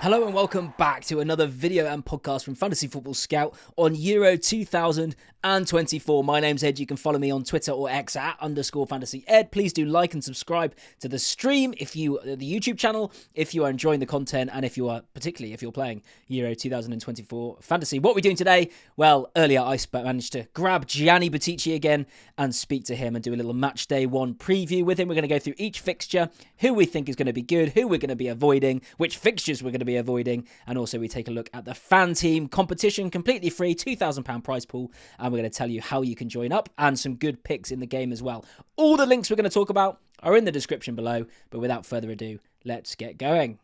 Hello and welcome back to another video and podcast from Fantasy Football Scout on Euro 2024. My name's Ed. You can follow me on Twitter or X at _FantasyEd. Please do like and subscribe to the stream the YouTube channel if you are enjoying the content and particularly if you're playing Euro 2024 Fantasy. What are we doing today? Well, earlier I managed to grab Gianni Buttici again and speak to him and do a little match day one preview with him. We're going to go through each fixture, who we think is going to be good, who we're going to be avoiding, which fixtures we're going to be avoiding, and also we take a look at the fan team competition, completely free, £2,000 prize pool, and we're going to tell you how you can join up and some good picks in the game as well. All the links we're going to talk about are in the description below, but without further ado, let's get going.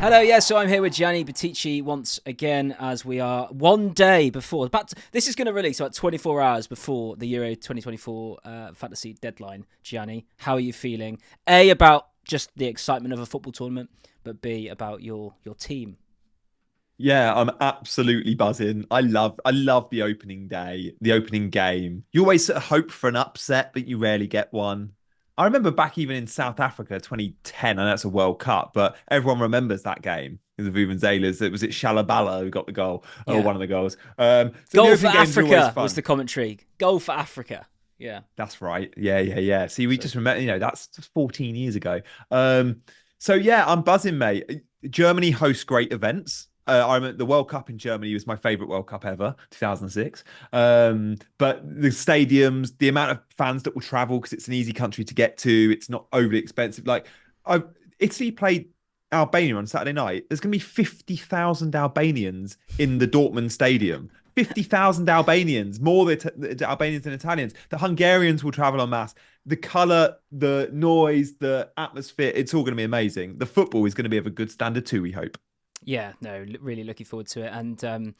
Hello, so I'm here with Gianni Buttici once again, as we are one day before, this is going to release about 24 hours before the Euro 2024 fantasy deadline. Gianni, how are you feeling? A, about just the excitement of a football tournament, but B, about your team. Yeah, I'm absolutely buzzing. I love the opening day, the opening game. You always sort of hope for an upset, but you rarely get one. I remember back even in South Africa, 2010, and that's a World Cup, but everyone remembers that game. The Vuvuzelas. It was Shalabala who got the goal, or one of the goals. So Goal for Africa was the commentary. Goal for Africa. Yeah, that's right. Yeah. See, we just remember, that's 14 years ago. So yeah, I'm buzzing, mate. Germany hosts great events. I remember the World Cup in Germany was my favorite World Cup ever, 2006. But the stadiums, the amount of fans that will travel because it's an easy country to get to, it's not overly expensive. Italy played Albania on Saturday night. There's going to be 50,000 Albanians in the Dortmund stadium. 50,000 Albanians, more the Albanians than Italians. The Hungarians will travel en masse. The colour, the noise, the atmosphere, it's all going to be amazing. The football is going to be of a good standard too, we hope. Yeah, no, really looking forward to it. And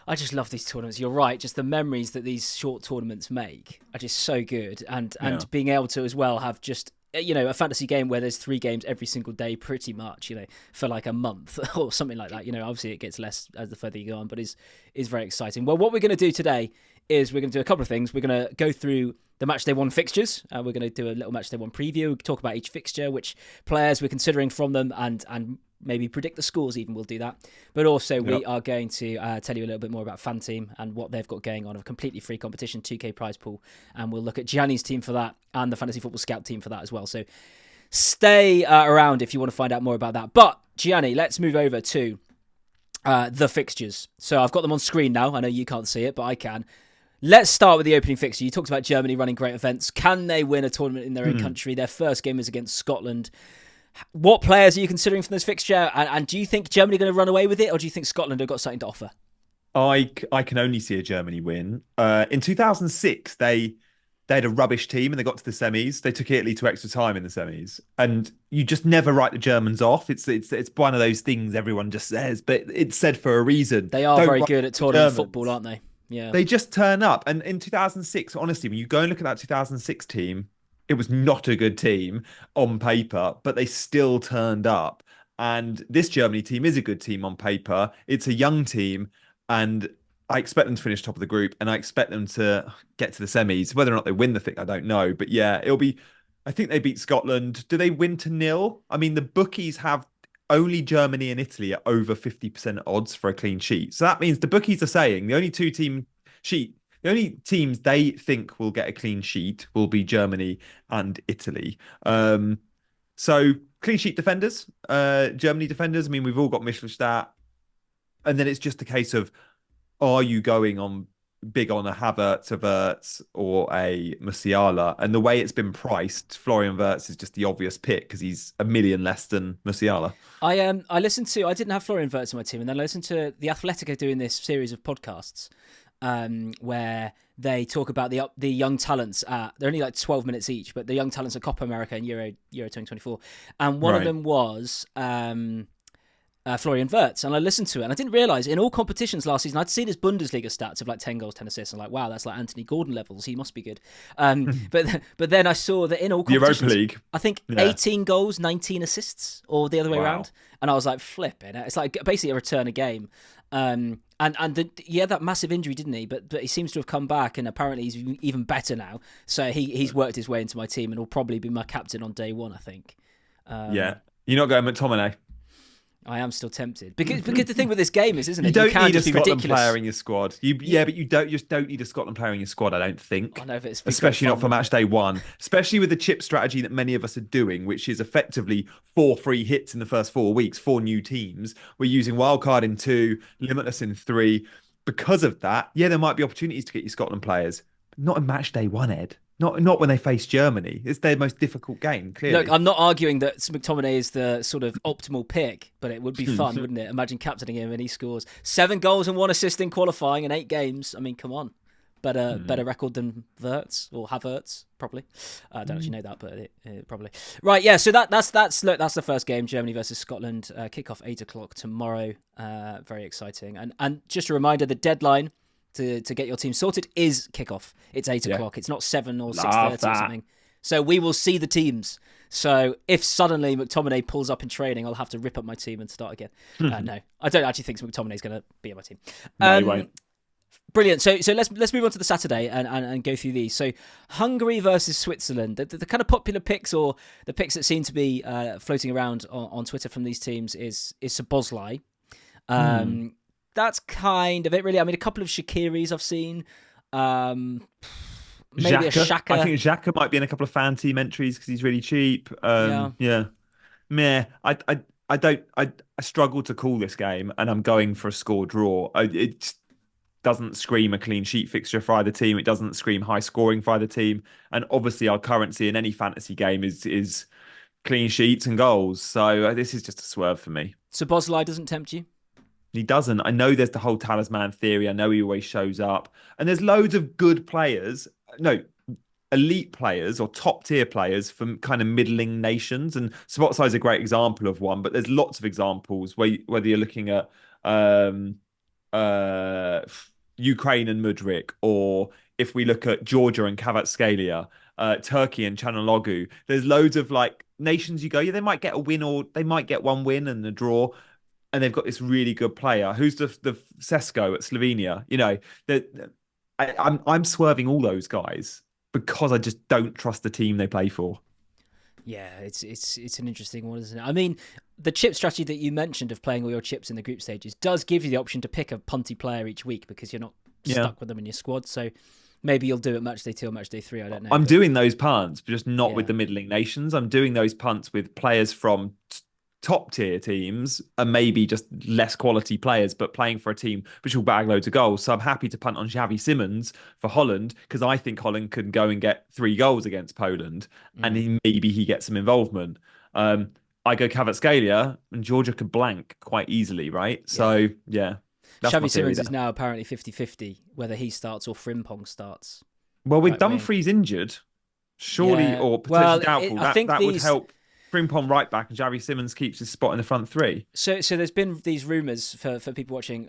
I just love these tournaments. You're right. Just the memories that these short tournaments make are just so good. And being able to as well have just, a fantasy game where there's 3 games every single day, pretty much, for like a month or something like that. Obviously it gets less as the further you go on, but is very exciting. Well, what we're going to do today is we're going to do a couple of things. We're going to go through the matchday one fixtures. We're going to do a little matchday one preview, talk about each fixture, which players we're considering from them, and maybe predict the scores even. We'll do that. But also we are going to tell you a little bit more about Fan Team and what they've got going on. A completely free competition, 2K prize pool. And we'll look at Gianni's team for that and the Fantasy Football Scout team for that as well. So stay around if you want to find out more about that. But Gianni, let's move over to the fixtures. So I've got them on screen now. I know you can't see it, but I can. Let's start with the opening fixture. You talked about Germany running great events. Can they win a tournament in their own country? Their first game is against Scotland. What players are you considering from this fixture? And do you think Germany are going to run away with it, or do you think Scotland have got something to offer? I can only see a Germany win. In 2006, they had a rubbish team and they got to the semis. They took Italy to extra time in the semis, and you just never write the Germans off. It's one of those things everyone just says, but it's said for a reason. They are very good at tournament football, aren't they? Yeah, they just turn up. And in 2006, honestly, when you go and look at that 2006 team, it was not a good team on paper, but they still turned up. And this Germany team is a good team on paper. It's a young team, and I expect them to finish top of the group, and I expect them to get to the semis. Whether or not they win the thing, I don't know. But yeah, I think they beat Scotland. Do they win to 0? I mean, the bookies have only Germany and Italy at over 50% odds for a clean sheet. So that means the bookies are saying the only the only teams they think will get a clean sheet will be Germany and Italy. So clean sheet defenders, Germany defenders. I mean, we've all got Michelstadt. And then it's just a case of, are you going big on a Havertz or a Musiala? And the way it's been priced, Florian Wirtz is just the obvious pick because he's $1 million less than Musiala. I didn't have Florian Wirtz in my team, and then I listened to the Athletic are doing this series of podcasts where they talk about the young talents. They're only like 12 minutes each, but the young talents at Copa America and Euro 2024. And one of them was Florian Wirtz, and I listened to it, and I didn't realise in all competitions last season I'd seen his Bundesliga stats of like 10 goals, 10 assists, and like, wow, that's like Anthony Gordon levels. He must be good. But then I saw that in all competitions, Europa League, I think 18 goals, 19 assists, or the other way around, and I was like, flipping. It's like basically a return a game. That massive injury, didn't he? But he seems to have come back, and apparently he's even better now. So he's worked his way into my team, and will probably be my captain on day one, I think. You're not going McTominay. I am still tempted because the thing with this game is, isn't it? You don't can need a just be Scotland ridiculous. player in your squad. But you don't need a Scotland player in your squad. I don't think. I know if it's Especially not for match it? day one. Especially with the chip strategy that many of us are doing, which is effectively 4 free hits in the first 4 weeks, 4 new teams. We're using wildcard in 2, limitless in 3. Because of that, yeah, there might be opportunities to get you Scotland players, but not in match day one, Ed. Not when they face Germany. It's their most difficult game, clearly. Look, I'm not arguing that McTominay is the sort of optimal pick, but it would be fun, wouldn't it? Imagine captaining him and he scores 7 goals and 1 assist in qualifying in 8 games. I mean, come on. Better record than Wirtz or Havertz, probably. I don't actually know that, but probably. Right, yeah, so that's the first game, Germany versus Scotland. Kickoff 8 o'clock tomorrow. Very exciting. And just a reminder, the deadline to get your team sorted is kickoff. It's 8 o'clock. It's not 7 or 6:30 or something. So we will see the teams. So if suddenly McTominay pulls up in training, I'll have to rip up my team and start again. No, I don't actually think McTominay's going to be on my team. No, he won't. Brilliant. So let's move on to the Saturday and go through these. So Hungary versus Switzerland. The kind of popular picks, or the picks that seem to be floating around on Twitter from these teams is Szoboszlai. That's kind of it, really. I mean, a couple of Shaqiris I've seen. Maybe Xhaka. a Xhaka. I think Xhaka might be in a couple of fan team entries because he's really cheap. Yeah. Meh. I struggle to call this game, and I'm going for a score draw. It doesn't scream a clean sheet fixture for either team. It doesn't scream high scoring for either team. And obviously, our currency in any fantasy game is clean sheets and goals. So this is just a swerve for me. Szoboszlai doesn't tempt you? He doesn't. I know there's the whole talisman theory. I know he always shows up. And there's loads of good players. No, elite players or top tier players from kind of middling nations. And Szoboszlai is a great example of one. But there's lots of examples whether you're looking at Ukraine and Mudryk, or if we look at Georgia and Kvaratskhelia, Turkey and Chanaloglu. There's loads of like nations you go, yeah, they might get a win, or they might get one win and a draw. And they've got this really good player. Who's the Sesko at Slovenia? You know, I'm swerving all those guys because I just don't trust the team they play for. Yeah, it's an interesting one, isn't it? I mean, the chip strategy that you mentioned of playing all your chips in the group stages does give you the option to pick a punty player each week because you're not stuck with them in your squad. So maybe you'll do it match day 2 or match day 3. I don't know. I'm doing those punts, but just not with the middling nations. I'm doing those punts with players from top tier teams and maybe just less quality players, but playing for a team which will bag loads of goals. So I'm happy to punt on Xavi Simons for Holland because I think Holland can go and get 3 goals against Poland, and maybe he gets some involvement. I go Kvaratskhelia and Georgia could blank quite easily, right? So yeah. Xavi Simons is now apparently 50-50 whether he starts or Frimpong starts. Well, with Dumfries injured, surely, or potentially doubtful, that would help. Frimpong right back and Xavi Simons keeps his spot in the front 3. So there's been these rumours for people watching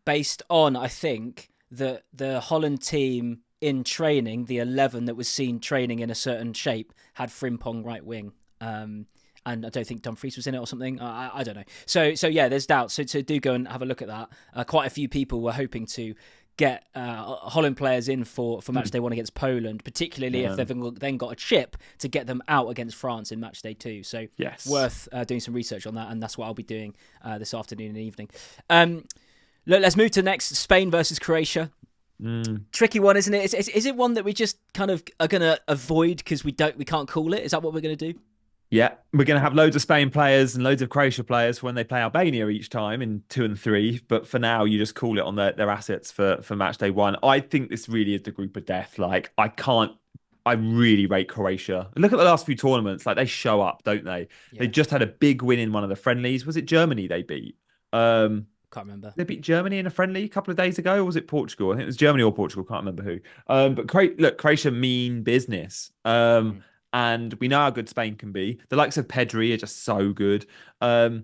based on, I think, the Holland team in training, the 11 that was seen training in a certain shape, had Frimpong right wing. And I don't think Dumfries was in it or something. I don't know. So yeah, there's doubts. So do go and have a look at that. Quite a few people were hoping to get Holland players in for match day 1 against Poland, particularly if they've then got a chip to get them out against France in match day 2. So worth doing some research on that, and that's what I'll be doing this afternoon and evening. Let's move to next, Spain versus Croatia. Tricky one, isn't it? Is it one that we just kind of are going to avoid because we can't call it? Is that what we're going to do? Yeah, we're going to have loads of Spain players and loads of Croatia players when they play Albania each time in 2 and 3. But for now, you just call it on their assets for match day 1. I think this really is the group of death. Like, I really rate Croatia. Look at the last few tournaments. Like, they show up, don't they? Yeah. They just had a big win in one of the friendlies. Was it Germany they beat? Can't remember. They beat Germany in a friendly a couple of days ago, or was it Portugal? I think it was Germany or Portugal. Can't remember who. But Croatia mean business. And we know how good Spain can be. The likes of Pedri are just so good. I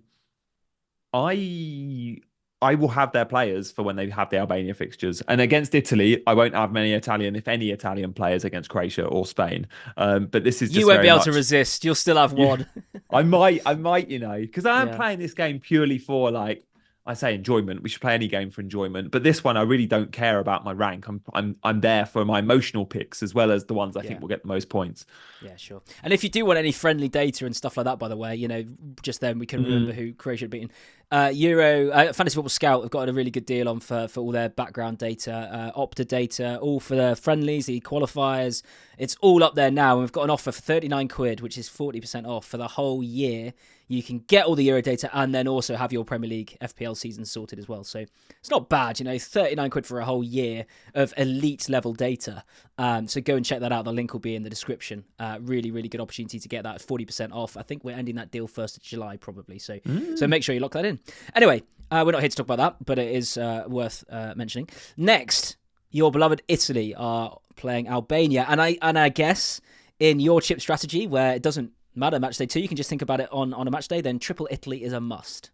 will have their players for when they have the Albania fixtures. And against Italy, I won't have many Italian, if any Italian players against Croatia or Spain. But this is just you won't be able to resist. You'll still have one. I might, because I am playing this game purely for like, I say enjoyment. We should play any game for enjoyment. But this one, I really don't care about my rank. I'm there for my emotional picks as well as the ones I think will get the most points. Yeah, sure. And if you do want any friendly data and stuff like that, by the way, just then we can remember who Croatia had beaten. Fantasy Football Scout have got a really good deal on for all their background data, Opta data, all for the friendlies, the qualifiers. It's all up there now, and we've got an offer for £39, which is 40% off for the whole year. You can get all the Euro data and then also have your Premier League FPL season sorted as well. So it's not bad, £39 for a whole year of elite level data. So go and check that out. The link will be in the description. Really, really good opportunity to get that at 40% off. I think we're ending that deal 1st of July probably. So make sure you lock that in. Anyway, we're not here to talk about that, but it is worth mentioning. Next, your beloved Italy are playing Albania. And I guess in your chip strategy, where it doesn't matter match day 2, you can just think about it on a match day, then triple Italy is a must.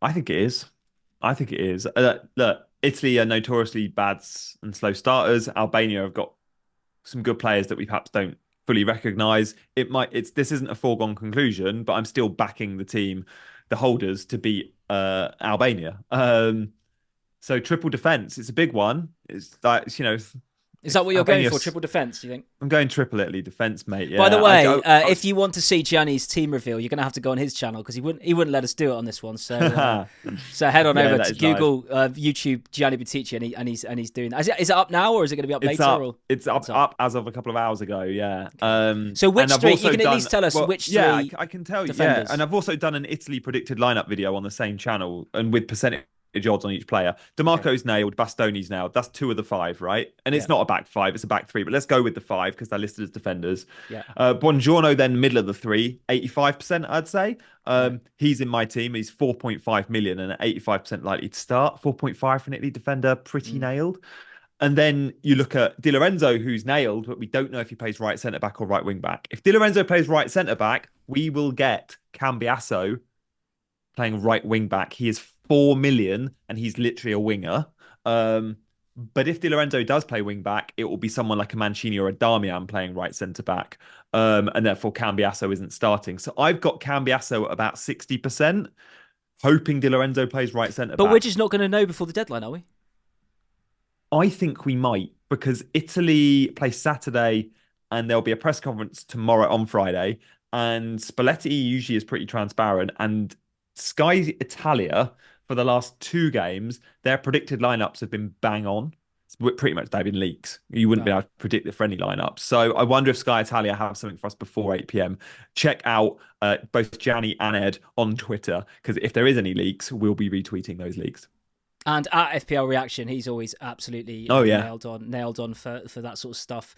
I think it is. Look, Italy are notoriously bad and slow starters. Albania have got some good players that we perhaps don't fully recognise. This isn't a foregone conclusion, but I'm still backing the team, the holders, to beat Albania. So triple defence, it's a big one. It's like, is that what you're going for? Triple defence, do you think? I'm going triple Italy defence, mate. Yeah. By the way, if you want to see Gianni's team reveal, you're going to have to go on his channel because he wouldn't let us do it on this one. So head on over to Google YouTube Gianni Buttici and he's doing that. Is it up now or is it going to be up later? It's up as of a couple of hours ago. Yeah. Okay. So which three? You can at least tell us which three. Yeah, I can tell you. Defenders. Yeah, and I've also done an Italy predicted lineup video on the same channel and with percentage odds on each player. DeMarco's nailed, Bastoni's nailed. That's 2 of the 5, right? And it's not a back 5, it's a back 3. But let's go with the 5 because they're listed as defenders. Yeah. Buongiorno then middle of the 3, 85%, I'd say. He's in my team. He's 4.5 million and 85% likely to start. 4.5 for an Italy defender, pretty nailed. And then you look at Di Lorenzo, who's nailed, but we don't know if he plays right centre back or right wing back. If Di Lorenzo plays right centre back, we will get Cambiasso playing right wing back. He is 4 million and he's literally a winger. But if Di Lorenzo does play wing back, it will be someone like a Mancini or a Darmian playing right centre back. And therefore Cambiasso isn't starting. So I've got Cambiasso at about 60%, hoping Di Lorenzo plays right centre back. But we're just not going to know before the deadline, are we? I think we might, because Italy play Saturday and there'll be a press conference tomorrow on Friday. And Spalletti usually is pretty transparent. And Sky Italia, for the last 2 games, their predicted lineups have been bang on. Pretty much they've been leaks. You wouldn't be able to predict the friendly lineups. So I wonder if Sky Italia have something for us before 8 p.m. Check out both Gianni and Ed on Twitter, because if there is any leaks, we'll be retweeting those leaks. And at FPL Reaction, he's always absolutely nailed on for that sort of stuff.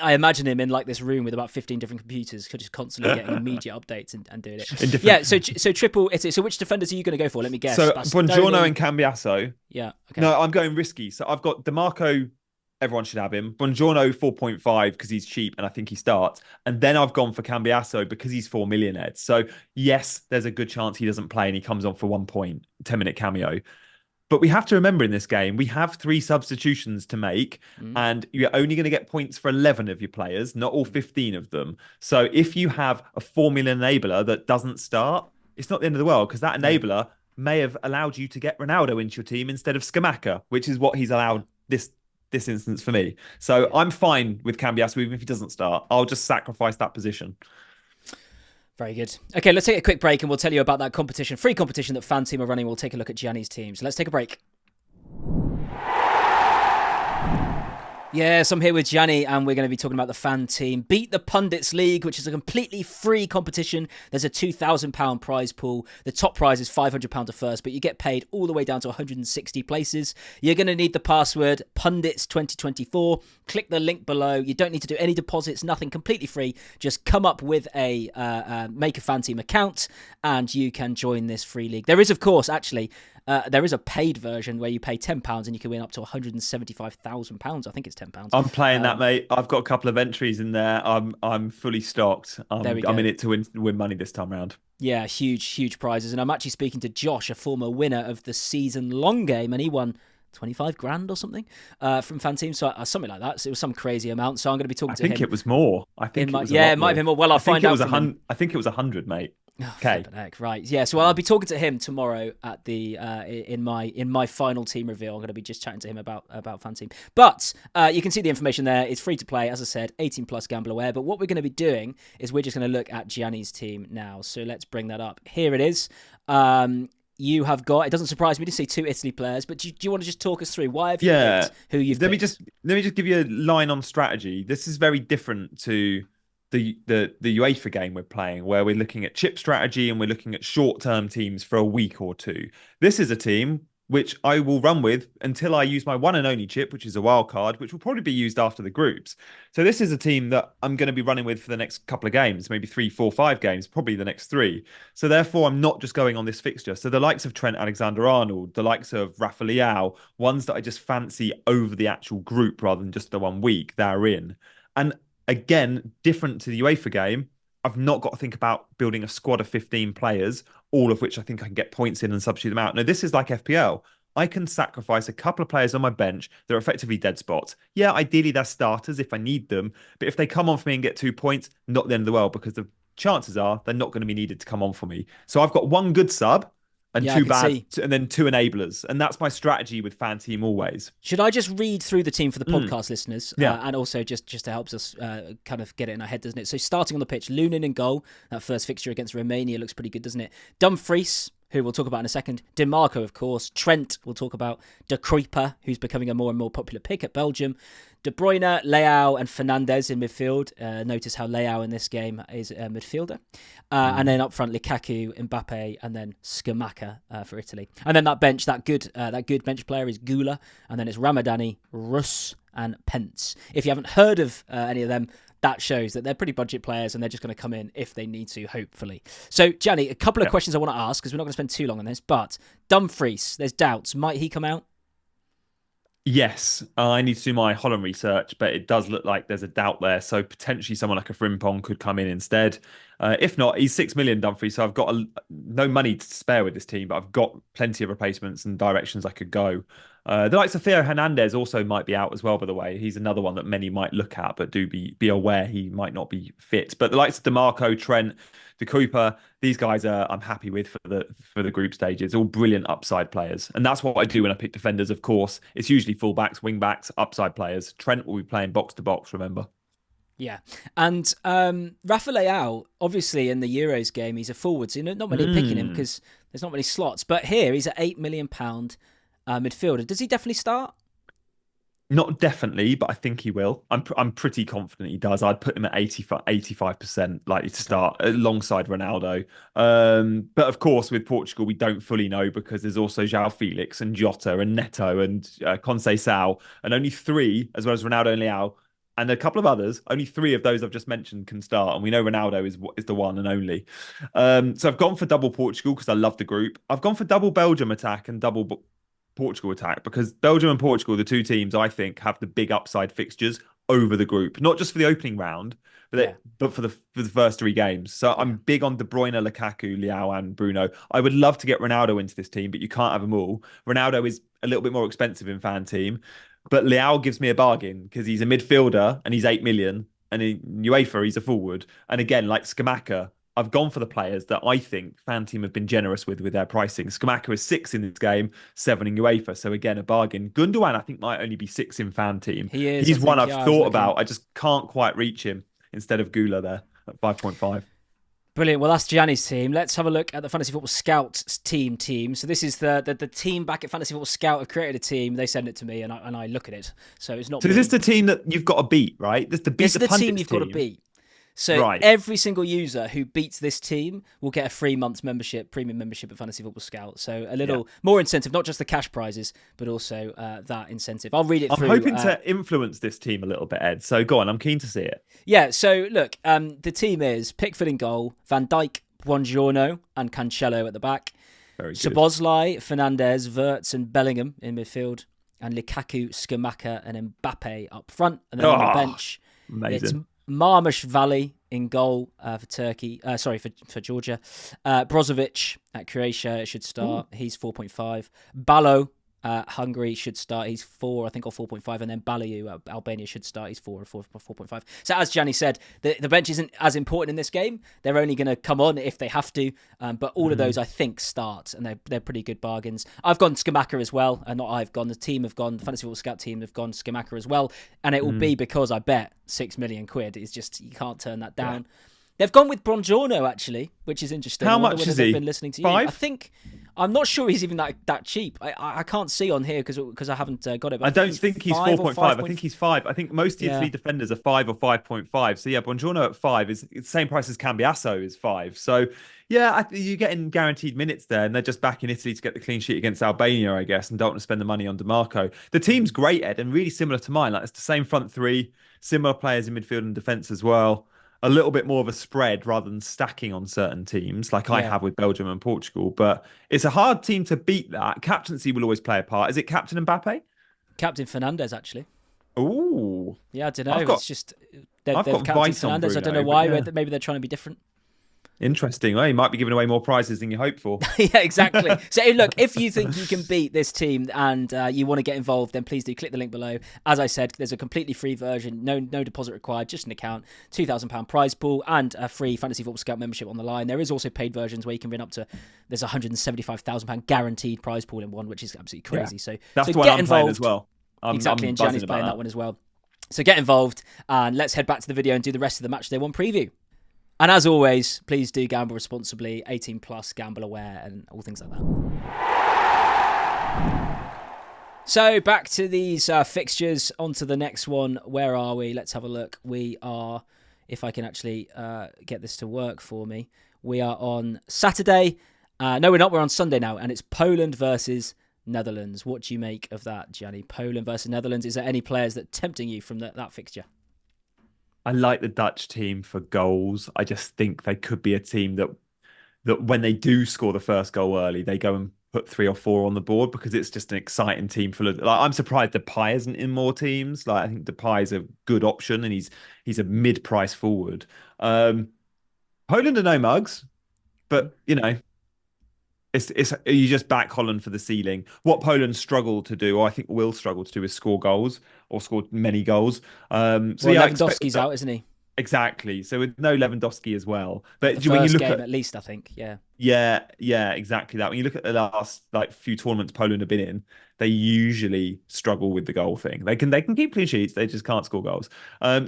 I imagine him in like this room with about 15 different computers, just constantly getting immediate updates and doing it. Yeah, so triple. So which defenders are you going to go for? Let me guess. So Buongiorno and Cambiasso. Yeah. Okay. No, I'm going risky. So I've got DeMarco. Everyone should have him. Buongiorno 4.5 because he's cheap and I think he starts. And then I've gone for Cambiasso because he's 4 million, Ed. So yes, there's a good chance he doesn't play and he comes on for 1 point, 10-minute cameo. But we have to remember in this game, we have 3 substitutions to make, and you're only going to get points for 11 of your players, not all 15 of them. So if you have a 4 million enabler that doesn't start, it's not the end of the world, because that enabler may have allowed you to get Ronaldo into your team instead of Scamacca, which is what he's allowed this instance for me. So I'm fine with Cambiasso even if he doesn't start. I'll just sacrifice that position. Very good. Okay, let's take a quick break and we'll tell you about that competition, free competition that Fan Team are running. We'll take a look at Gianni's team. So let's take a break. Yes, I'm here with Gianni and we're going to be talking about the Fan Team Beat the Pundits League, which is a completely free competition. There's a £2,000 prize pool. The top prize is £500 a first, but you get paid all the way down to 160 places. You're going to need the password Pundits2024. Click the link below. You don't need to do any deposits, nothing, completely free. Just come up with a make a Fan Team account and you can join this free league. There is, of course, actually, there is a paid version where you pay £10 and you can win up to £175,000. I think it's £10. I'm playing that, mate. I've got a couple of entries in there. I'm fully stocked. I'm in it to win money this time round. Yeah, huge prizes. And I'm actually speaking to Josh, a former winner of the season-long game, and he won 25 grand or something from Fan Team, so something like that. So it was some crazy amount. So I'm going to be talking to him. I think it was more. I think it might have been more. Well, I'll find out. I think it was 100, mate. Oh, Okay. flippin' heck, right. Yeah, so I'll be talking to him tomorrow at the in my final team reveal. I'm going to be just chatting to him about Fan Team. But you can see the information there. It's free to play, as I said, 18 plus, gamble aware. But what we're going to be doing is we're just going to look at Gianni's team now. So let's bring that up. Here it is. You have got, it doesn't surprise me to see 2 Italy players, but do you want to just talk us through why have you picked who you've picked? Let me just give you a line on strategy. This is very different to the UEFA game we're playing, where we're looking at chip strategy and we're looking at short-term teams for a week or two. This is a team which I will run with until I use my one and only chip, which is a wild card, which will probably be used after the groups. So this is a team that I'm going to be running with for the next couple of games, maybe 3, 4, 5 games, probably the next 3. So therefore, I'm not just going on this fixture. So the likes of Trent Alexander-Arnold, the likes of Rafa Leao, ones that I just fancy over the actual group rather than just the 1 week they're in. And again, different to the UEFA game, I've not got to think about building a squad of 15 players, all of which I think I can get points in and substitute them out. No, this is like FPL. I can sacrifice a couple of players on my bench that are effectively dead spots. Yeah, ideally they're starters if I need them, but if they come on for me and get 2 points, not the end of the world, because the chances are they're not going to be needed to come on for me. So I've got 1 good sub and 2 bad, and then 2 enablers. And that's my strategy with Fan Team always. Should I just read through the team for the podcast listeners? And also just to help us kind of get it in our head, doesn't it? So starting on the pitch, Lunin in goal. That first fixture against Romania looks pretty good, doesn't it? Dumfries, who we'll talk about in a second. DiMarco, of course. Trent, we'll talk about. De Kruijper, who's becoming a more and more popular pick at Belgium. De Bruyne, Leao and Fernandes in midfield. Notice how Leao in this game is a midfielder. And then up front, Lukaku, Mbappe, and then Scamacca for Italy. And then that bench, that good bench player is Gula. And then it's Ramadani, Russ and Pence. If you haven't heard of any of them, that shows that they're pretty budget players and they're just going to come in if they need to, hopefully. So, Gianni, a couple of questions I want to ask because we're not going to spend too long on this, but Dumfries, there's doubts. Might he come out? Yes, I need to do my Holland research, but it does look like there's a doubt there. So potentially someone like a Frimpong could come in instead. If not, he's 6 million, Dumfries. So I've got no money to spare with this team, but I've got plenty of replacements and directions I could go. The likes of Theo Hernandez also might be out as well, by the way. He's another one that many might look at, but do be aware he might not be fit. But the likes of DiMarco, Trent, De Kruijper, these guys I'm happy with for the group stages. All brilliant upside players. And that's what I do when I pick defenders, of course. It's usually fullbacks, wingbacks, upside players. Trent will be playing box to box, remember. Yeah. And Rafa Leao, obviously in the Euros game, he's a forward, so not many picking him because there's not many slots. But here he's an £8 million midfielder. Does he definitely start? Not definitely, but I think he will. I'm pretty confident he does. I'd put him at 85% likely to start alongside Ronaldo. But of course, with Portugal, we don't fully know because there's also João Felix and Jota and Neto and Conceição, and only 3, as well as Ronaldo and Leao, and a couple of others. Only 3 of those I've just mentioned can start, and we know Ronaldo is the one and only. So I've gone for double Portugal because I love the group. I've gone for double Belgium attack and double Portugal attack because Belgium and Portugal, the 2 teams I think have the big upside fixtures over the group, not just for the opening round, but for the first 3 games. So I'm big on De Bruyne, Lukaku, Leao, and Bruno. I would love to get Ronaldo into this team, but you can't have them all. Ronaldo is a little bit more expensive in Fan Team, but Leao gives me a bargain because he's a midfielder and he's 8 million, and in UEFA he's a forward. And again, like Scamacca, I've gone for the players that I think Fan Team have been generous with their pricing. Scamacca is 6 in this game, 7 in UEFA. So again, a bargain. Gundogan, I think, might only be 6 in Fan Team. He is. He's one I've thought about. I just can't quite reach him instead of Gula there at 5.5. Brilliant. Well, that's Gianni's team. Let's have a look at the Fantasy Football Scout team. So this is the team back at Fantasy Football Scout have created a team. They send it to me and I look at it. So it's not. So is this the team that you've got to beat, right? This is the team you've got to beat. So every single user who beats this team will get a 3 months membership, premium membership at Fantasy Football Scout. So a little more incentive, not just the cash prizes, but also that incentive. I'll read it through. I'm hoping to influence this team a little bit, Ed. So go on, I'm keen to see it. Yeah, so look, the team is Pickford in goal, Van Dijk, Buongiorno and Cancelo at the back. Very good. Szoboszlai, Fernandes, Wirtz and Bellingham in midfield. And Lukaku, Scamacca and Mbappe up front. And then on the bench, amazing. It's Marmashvili in goal for Turkey. For Georgia. Brozovic at Croatia should start. He's 4.5. Ballo Hungary should start. He's 4, I think, or 4.5, and then Balayu, Albania, should start. He's 4.5. So as Gianni said, the bench isn't as important in this game. They're only going to come on if they have to. But all of those, I think, start, and they're pretty good bargains. I've gone Skamaka as well, and not I've gone. The team have gone. The Fantasy Football Scout team have gone Skamaka as well, and it will be because I bet £6 million. It's just you can't turn that down. Yeah. They've gone with Brongiorno, actually, which is interesting. How much is he? Been listening to you. 5? I think. I'm not sure he's even that cheap. I can't see on here because I haven't got it. But I don't think he's 4.5. I think he's 5. I think most of the Italy defenders are 5 or 5.5. So yeah, Buongiorno at 5 is the same price as Cambiasso is 5. So yeah, you're getting guaranteed minutes there, and they're just back in Italy to get the clean sheet against Albania, I guess, and don't want to spend the money on DiMarco. The team's great, Ed, and really similar to mine. Like it's the same front three, similar players in midfield and defence as well. A little bit more of a spread rather than stacking on certain teams like I have with Belgium and Portugal. But it's a hard team to beat that. Captaincy will always play a part. Is it Captain Mbappe? Captain Fernandez, actually. Oh. Yeah, I don't know. It's just they've Captain Fernandez. I don't know why. Maybe they're trying to be different. Interesting. Well, you might be giving away more prizes than you hope for. Yeah, exactly. So look, if you think you can beat this team and you want to get involved, then please do click the link below. As I said, there's a completely free version, no deposit required, just an account, £2,000 prize pool, and a free Fantasy Football Scout membership on the line. There is also paid versions where you can win up to, there's £175,000 guaranteed prize pool in one, which is absolutely crazy. Yeah. So that's so the one get I'm involved. Playing as well. Exactly, and Gianni's playing that one as well. So get involved, and let's head back to the video and do the rest of the Matchday One preview. And as always, please do gamble responsibly, 18 plus, gamble aware, and all things like that. So back to these fixtures, on to the next one. Where are we? Let's have a look. We are, if I can actually get this to work for me, we are on Saturday. No, we're not. We're on Sunday now, and it's Poland versus Netherlands. What do you make of that, Gianni? Poland versus Netherlands. Is there any players that are tempting you from that fixture? I like the Dutch team for goals. I just think they could be a team that when they do score the first goal early, they go and put 3 or 4 on the board because it's just an exciting team full of. Like, I'm surprised Depay isn't in more teams. Like I think Depay is a good option, and he's a mid-price forward. Poland are no mugs, but you know. It's you just back Holland for the ceiling. What Poland struggle to do, or I think will struggle to do, is score goals or score many goals. Lewandowski's out, isn't he? Exactly. So with no Lewandowski as well. But when you look at least, I think, yeah, exactly that. When you look at the last few tournaments Poland have been in, they usually struggle with the goal thing. They can keep clean sheets, they just can't score goals.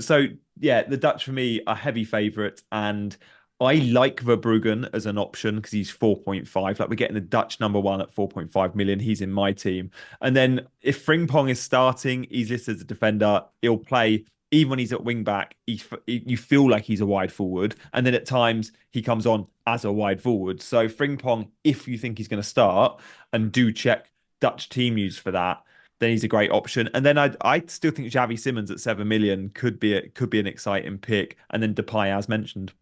So yeah, the Dutch for me are heavy favourite, and I like Verbruggen as an option because he's 4.5. Like we're getting the Dutch number 1 at 4.5 million. He's in my team. And then if Frimpong is starting, he's listed as a defender. He'll play even when he's at wing back. You feel like he's a wide forward. And then at times he comes on as a wide forward. So Frimpong, if you think he's going to start, and do check Dutch team news for that, then he's a great option. And then I still think Xavi Simons at 7 million could be an exciting pick. And then Depay, as mentioned.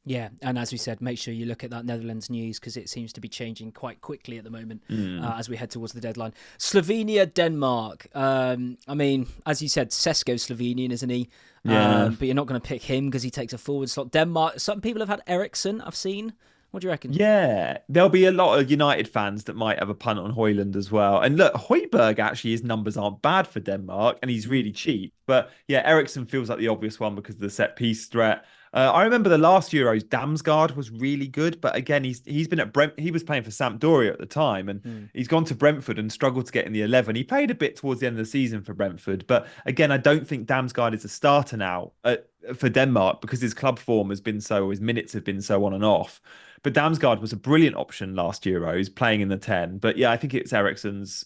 Yeah, and as we said, make sure you look at that Netherlands news because it seems to be changing quite quickly at the moment as we head towards the deadline. Slovenia, Denmark. I mean, as you said, Sesko's Slovenian, isn't he? Yeah. But you're not going to pick him because he takes a forward slot. Denmark, some people have had Eriksson, I've seen. What do you reckon? Yeah, there'll be a lot of United fans that might have a punt on Højlund as well. And look, Højbjerg, actually, his numbers aren't bad for Denmark, and he's really cheap. But yeah, Eriksson feels like the obvious one because of the set-piece threat. I remember the last Euros, Damsgaard was really good, but again, he's been at he was playing for Sampdoria at the time, and he's gone to Brentford and struggled to get in the 11. He played a bit towards the end of the season for Brentford, but again, I don't think Damsgaard is a starter now for Denmark because his club form has been his minutes have been so on and off. But Damsgaard was a brilliant option last Euros, playing in the 10. But yeah, I think it's Eriksson's.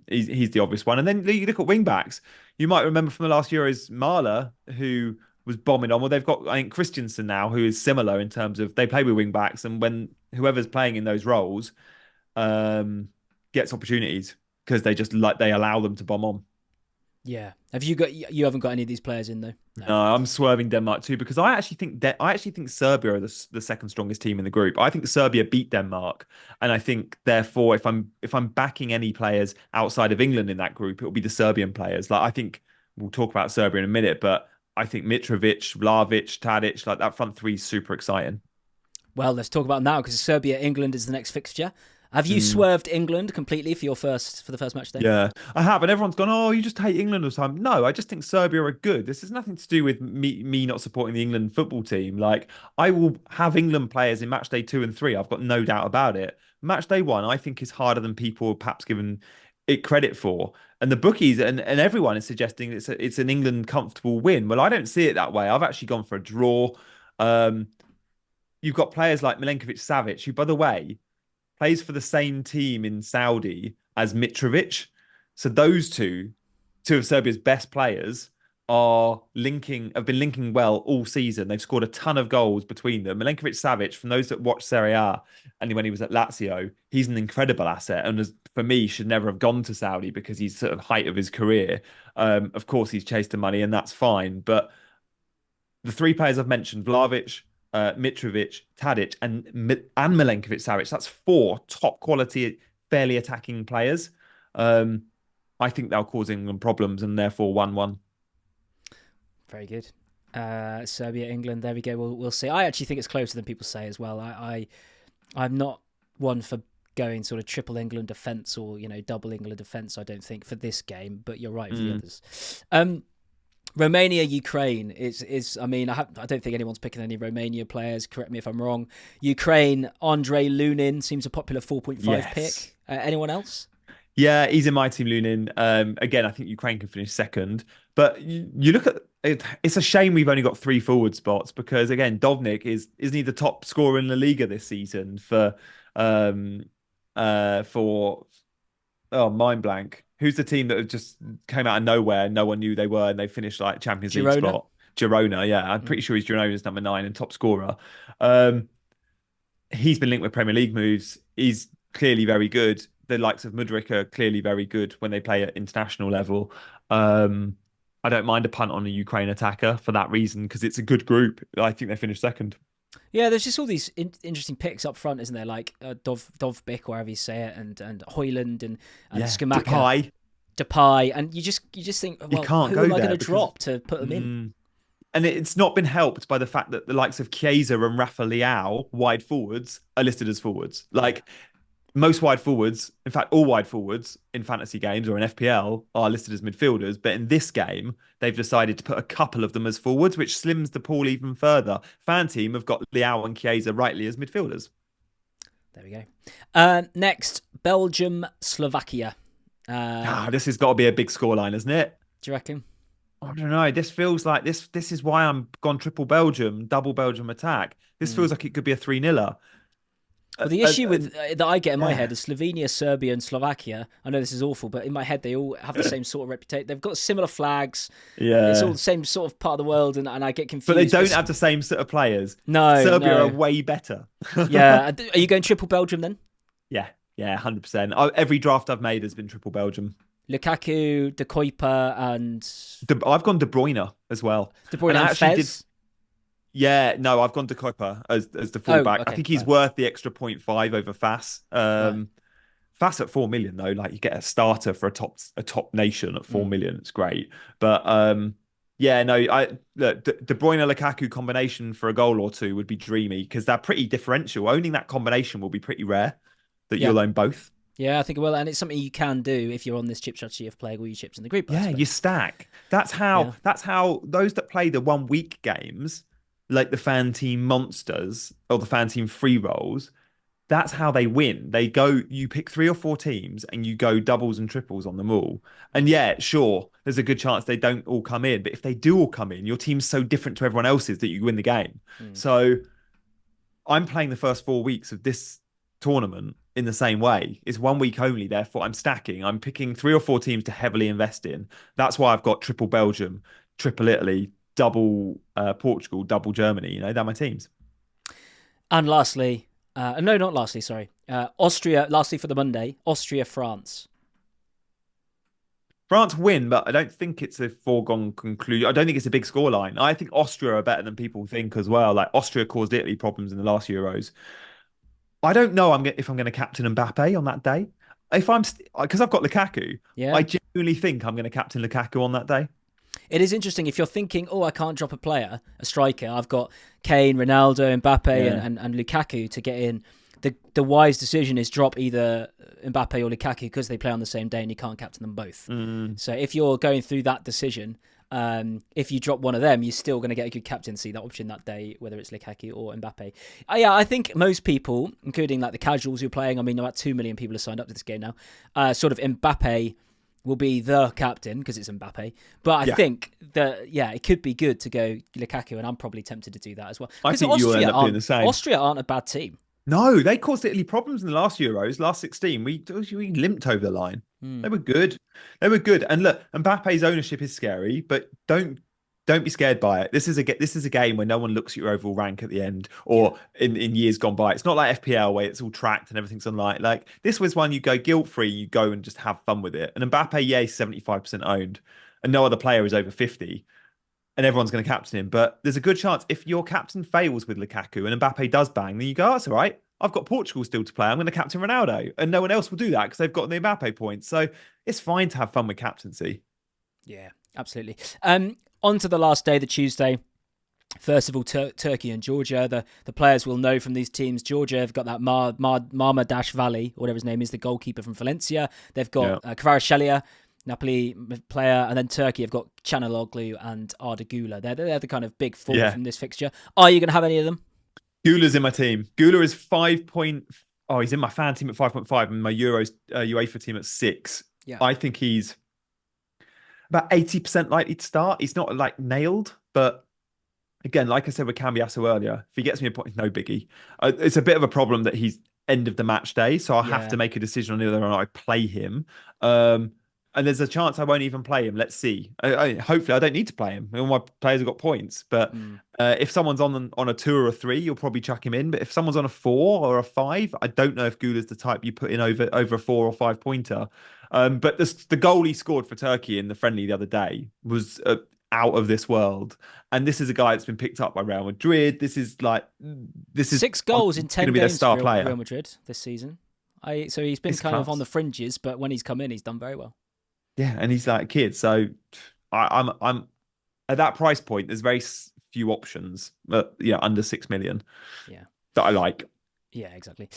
He's the obvious one. And then you look at wing backs. You might remember from the last Euros, Mahler, who was bombing on. Well, they've got, I think, Christensen now, who is similar in terms of they play with wing backs, and when whoever's playing in those roles gets opportunities because they allow them to bomb on. Yeah. You haven't got any of these players in though? No, I'm swerving Denmark too because I actually think Serbia are the second strongest team in the group. I think Serbia beat Denmark, and I think therefore if I'm backing any players outside of England in that group, it will be the Serbian players. Like I think we'll talk about Serbia in a minute, but I think Mitrovic, Vlahovic, Tadic, like that front three is super exciting. Well, let's talk about it now because Serbia, England is the next fixture. Have you swerved England completely for the first match day? Yeah, I have, and everyone's gone, "Oh, you just hate England all the time." No, I just think Serbia are good. This has nothing to do with me not supporting the England football team. Like, I will have England players in match day 2 and 3. I've got no doubt about it. Match day 1, I think, is harder than people are perhaps given it credit for. And the bookies and everyone is suggesting it's an England comfortable win. Well, I don't see it that way. I've actually gone for a draw. Um, you've got players like Milenkovic-Savic, who, by the way, plays for the same team in Saudi as Mitrovic. So those two of Serbia's best players, have been linking well all season. They've scored a ton of goals between them. Milenkovic-Savic, from those that watch Serie A, and when he was at Lazio, he's an incredible asset. And for me, should never have gone to Saudi because he's sort of height of his career. Of course, he's chased the money, and that's fine. But the three players I've mentioned, Vlahovic, Mitrovic, Tadic, and Milenkovic-Savic, that's 4 top quality, fairly attacking players. I think they'll cause England problems, and therefore 1-1. Very good. Serbia, England. There we go. We'll see. I actually think it's closer than people say as well. I'm not one for going sort of triple England defence or double England defence. I don't think for this game, but you're right for the others. Romania, Ukraine is. I mean, I don't think anyone's picking any Romania players. Correct me if I'm wrong. Ukraine, Andrei Lunin seems a popular 4.5 pick. Anyone else? Yeah, he's in my team, Lunin. Again, I think Ukraine can finish second. But you look at it, it's a shame we've only got 3 forward spots because, again, Dovnik isn't he the top scorer in La Liga this season for mind blank. Who's the team that just came out of nowhere? No one knew they were, and they finished like Champions League spot. Girona, yeah. I'm pretty sure he's Girona's number 9 and top scorer. He's been linked with Premier League moves. He's clearly very good. The likes of Mudryk are clearly very good when they play at international level. I don't mind a punt on a Ukraine attacker for that reason because it's a good group. I think they finished second. Yeah, there's just all these interesting picks up front, isn't there? Like Dovbyk, or however you say it, and Højlund and Skamaka. Depay. And you just think, well, who am I going to drop to put them in? And it's not been helped by the fact that the likes of Chiesa and Rafa Leao, wide forwards, are listed as forwards. Like, most wide forwards, in fact, all wide forwards in fantasy games or in FPL are listed as midfielders. But in this game, they've decided to put a couple of them as forwards, which slims the pool even further. Fan team have got Leao and Chiesa rightly as midfielders. There we go. Next, Belgium, Slovakia. This has got to be a big scoreline, isn't it? Do you reckon? I don't know. This feels like this is why I'm gone triple Belgium, double Belgium attack. This feels like it could be a 3-0. Well, the issue that I get in my head is Slovenia, Serbia, and Slovakia. I know this is awful, but in my head, they all have the same sort of reputation. They've got similar flags. Yeah. It's all the same sort of part of the world, and I get confused. But they don't have the same sort of players. No. Serbia are way better. Yeah. Are you going triple Belgium then? Yeah, 100%. Every draft I've made has been triple Belgium. Lukaku, De Kuyper, and... I've gone De Bruyne as well. De Bruyne and Fez? Yeah, no, I've gone to Kuyper as the fullback. Okay, I think he's worth the extra 0.5 over Fass. Fass at 4 million though, like you get a starter for a top nation at 4 million. It's great, but De Bruyne Lukaku combination for a goal or two would be dreamy because they're pretty differential. Owning that combination will be pretty rare. That you'll own both. Yeah, I think it will, and it's something you can do if you're on this chip strategy of playing all your chips in the group. Yeah, you stack. That's how those that play the 1 week games, like the fan team monsters or the fan team free rolls, that's how they win. You pick 3 or 4 teams and you go doubles and triples on them all. And yeah, sure, there's a good chance they don't all come in, but if they do all come in, your team's so different to everyone else's that you win the game. So I'm playing the first 4 weeks of this tournament in the same way. It's 1 week only, therefore I'm stacking. I'm picking 3 or 4 teams to heavily invest in. That's why I've got triple Belgium, triple Italy, double Portugal, double Germany. They're my teams. And lastly, Austria, lastly for the Monday, Austria, France. France win, but I don't think it's a foregone conclusion. I don't think it's a big scoreline. I think Austria are better than people think as well. Like, Austria caused Italy problems in the last Euros. I don't know if I'm going to captain Mbappe on that day. Because I've got Lukaku, I genuinely think I'm going to captain Lukaku on that day. It is interesting if you're thinking, I can't drop a striker. I've got Kane, Ronaldo, Mbappe, and Lukaku to get in. the wise decision is drop either Mbappe or Lukaku because they play on the same day and you can't captain them both. So if you're going through that decision, if you drop one of them, you're still going to get a good captaincy, that option that day, whether it's Lukaku or Mbappe. I think most people, including like the casuals who are playing, I mean, about 2 million people have signed up to this game now, sort of Mbappe will be the captain because it's Mbappe. But I think that, it could be good to go Lukaku, and I'm probably tempted to do that as well. I think you'll end up doing the same. Austria aren't a bad team. No, they caused Italy problems in the last Euros, last 16. We limped over the line. They were good. They were good. And look, Mbappe's ownership is scary, but don't be scared by it. This is a game where no one looks at your overall rank at the end, or in years gone by. It's not like FPL where it's all tracked and everything's online. Like this was one you go guilt-free, you go and just have fun with it. And Mbappe, he's 75% owned, and no other player is over 50. And everyone's going to captain him. But there's a good chance if your captain fails with Lukaku and Mbappe does bang, then you go, that's all right. I've got Portugal still to play. I'm going to captain Ronaldo. And no one else will do that because they've got the Mbappe points. So it's fine to have fun with captaincy. Yeah, absolutely. On to the last day, the Tuesday. First of all, Turkey and Georgia. The players will know from these teams. Georgia have got that Marmadashvili, or whatever his name is, the goalkeeper from Valencia. They've got Kvaratskhelia, Napoli player, and then Turkey have got Çalhanoğlu and Arda Güler. They're the kind of big four from this fixture. Are you going to have any of them? Güler's in my team. Güler is 5 point. Oh, he's in my fan team at 5.5 and my Euros UEFA team at 6. Yeah. I think he's about 80% likely to start. He's not like nailed, but again, like I said with Cambiasso earlier, if he gets me a point, no biggie. It's a bit of a problem that he's end of the match day, so I'll have to make a decision on whether or not I play him. And there's a chance I won't even play him. Let's see. Hopefully, I don't need to play him. All my players have got points. But if someone's on a 2 or a 3, you'll probably chuck him in. But if someone's on a 4 or a 5, I don't know if Güler's the type you put in over a 4 or 5 pointer. But the goal he scored for Turkey in the friendly the other day was out of this world. And this is a guy that's been picked up by Real Madrid. This is 6 goals in 10 games games star for player. Real Madrid this season. So he's been kind of on the fringes, but when he's come in, he's done very well. Yeah, and he's like a kid. So I'm at that price point. There's very few options, under 6 million. Yeah, that I like. Yeah, exactly.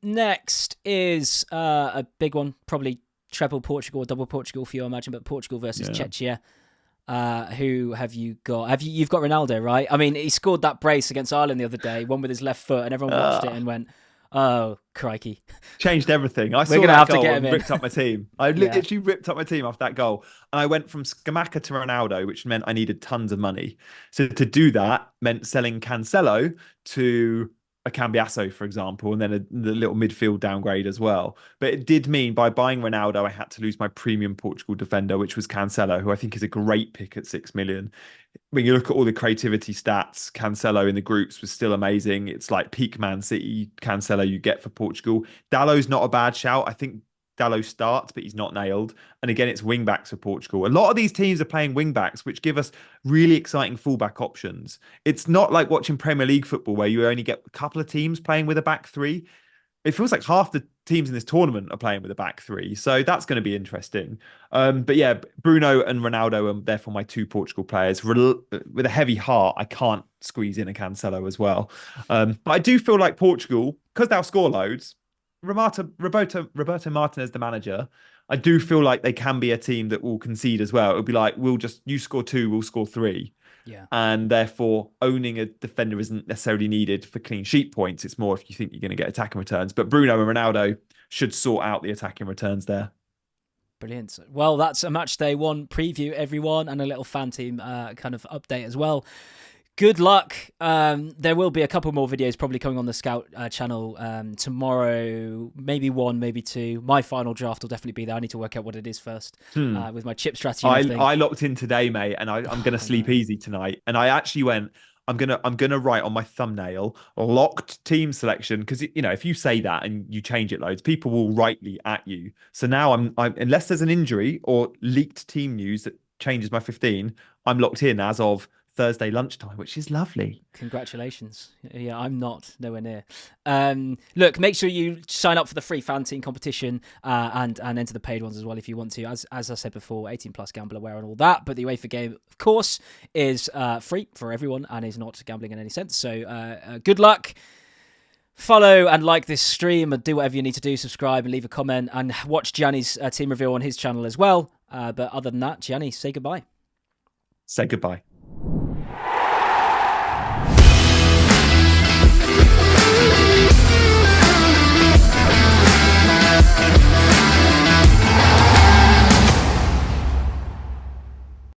Next is a big one, probably treble Portugal or double Portugal for you, I imagine. But Portugal versus Czechia. Who have you got? You've got Ronaldo, right? I mean, he scored that brace against Ireland the other day, one with his left foot, and everyone watched it and went, "Oh, crikey!" Changed everything. I saw gonna that have to goal get him and in. ripped up my team. I literally ripped up my team after that goal, and I went from Scamacca to Ronaldo, which meant I needed tons of money. So to do that meant selling Cancelo to a Cambiasso, for example, and then the little midfield downgrade as well. But it did mean by buying Ronaldo, I had to lose my premium Portugal defender, which was Cancelo, who I think is a great pick at 6 million. When you look at all the creativity stats, Cancelo in the groups was still amazing. It's like peak Man City Cancelo you get for Portugal. Dalot's not a bad shout. I think Dalot starts, but he's not nailed. And again, it's wing backs for Portugal. A lot of these teams are playing wing backs, which give us really exciting fullback options. It's not like watching Premier League football where you only get a couple of teams playing with a back 3. It feels like half the teams in this tournament are playing with a back 3. So that's going to be interesting. But yeah, Bruno and Ronaldo are therefore my 2 Portugal players. With a heavy heart, I can't squeeze in a Cancelo as well. But I do feel like Portugal, because they'll score loads, Roberto Martinez, the manager, I do feel like they can be a team that will concede as well. It'll be like, you score 2, we'll score 3. Yeah. And therefore, owning a defender isn't necessarily needed for clean sheet points. It's more if you think you're going to get attacking returns. But Bruno and Ronaldo should sort out the attacking returns there. Brilliant. Well, that's a match day one preview, everyone, and a little fan team kind of update as well. Good luck. There will be a couple more videos probably coming on the Scout channel tomorrow. Maybe 1, maybe 2. My final draft will definitely be there. I need to work out what it is first with my chip strategy. I locked in today, mate, and I'm going to sleep easy tonight. And I actually went, I'm gonna write on my thumbnail locked team selection, because if you say that and you change it loads, people will rightly at you. So now I'm unless there's an injury or leaked team news that changes my 15, I'm locked in as of Thursday lunchtime, which is lovely. Congratulations. Yeah, I'm not nowhere near. Look, make sure you sign up for the free fan team competition and enter the paid ones as well if you want to. As I said before, 18 plus gamble aware and all that. But the UEFA game, of course, is free for everyone and is not gambling in any sense. So good luck. Follow and like this stream and do whatever you need to do. Subscribe and leave a comment and watch Gianni's team reveal on his channel as well. But other than that, Gianni, say goodbye. Say goodbye.